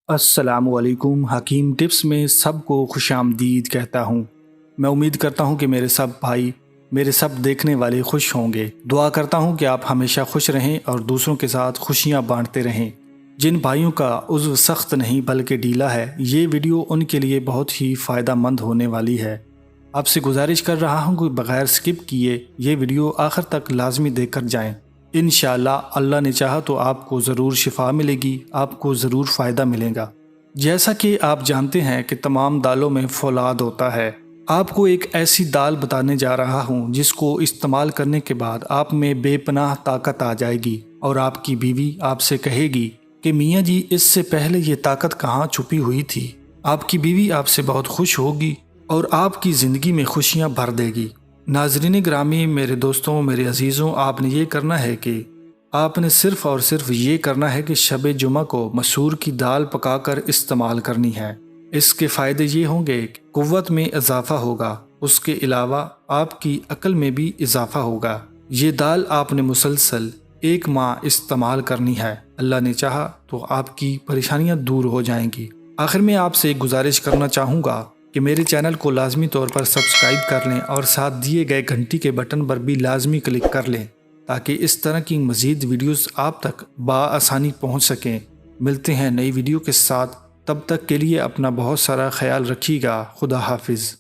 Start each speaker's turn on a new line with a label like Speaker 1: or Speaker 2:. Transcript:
Speaker 1: السلام علیکم، حکیم ٹپس میں سب کو خوش آمدید کہتا ہوں۔ میں امید کرتا ہوں کہ میرے سب بھائی، میرے سب دیکھنے والے خوش ہوں گے۔ دعا کرتا ہوں کہ آپ ہمیشہ خوش رہیں اور دوسروں کے ساتھ خوشیاں بانٹتے رہیں۔ جن بھائیوں کا عضو سخت نہیں بلکہ ڈھیلا ہے، یہ ویڈیو ان کے لیے بہت ہی فائدہ مند ہونے والی ہے۔ آپ سے گزارش کر رہا ہوں کہ بغیر سکپ کیے یہ ویڈیو آخر تک لازمی دیکھ کر جائیں۔ انشاءاللہ اللہ نے چاہا تو آپ کو ضرور شفا ملے گی، آپ کو ضرور فائدہ ملے گا۔ جیسا کہ آپ جانتے ہیں کہ تمام دالوں میں فولاد ہوتا ہے۔ آپ کو ایک ایسی دال بتانے جا رہا ہوں جس کو استعمال کرنے کے بعد آپ میں بے پناہ طاقت آ جائے گی، اور آپ کی بیوی آپ سے کہے گی کہ میاں جی اس سے پہلے یہ طاقت کہاں چھپی ہوئی تھی۔ آپ کی بیوی آپ سے بہت خوش ہوگی اور آپ کی زندگی میں خوشیاں بھر دے گی۔ ناظرین گرامی، میرے دوستوں، میرے عزیزوں، آپ نے یہ کرنا ہے کہ آپ نے صرف اور صرف یہ کرنا ہے کہ شب جمعہ کو مسور کی دال پکا کر استعمال کرنی ہے۔ اس کے فائدے یہ ہوں گے کہ قوت میں اضافہ ہوگا، اس کے علاوہ آپ کی عقل میں بھی اضافہ ہوگا۔ یہ دال آپ نے مسلسل 1 ماہ استعمال کرنی ہے۔ اللہ نے چاہا تو آپ کی پریشانیاں دور ہو جائیں گی۔ آخر میں آپ سے ایک گزارش کرنا چاہوں گا کہ میرے چینل کو لازمی طور پر سبسکرائب کر لیں اور ساتھ دیے گئے گھنٹی کے بٹن پر بھی لازمی کلک کر لیں تاکہ اس طرح کی مزید ویڈیوز آپ تک بآسانی پہنچ سکیں۔ ملتے ہیں نئی ویڈیو کے ساتھ، تب تک کے لیے اپنا بہت سارا خیال رکھیے گا۔ خدا حافظ۔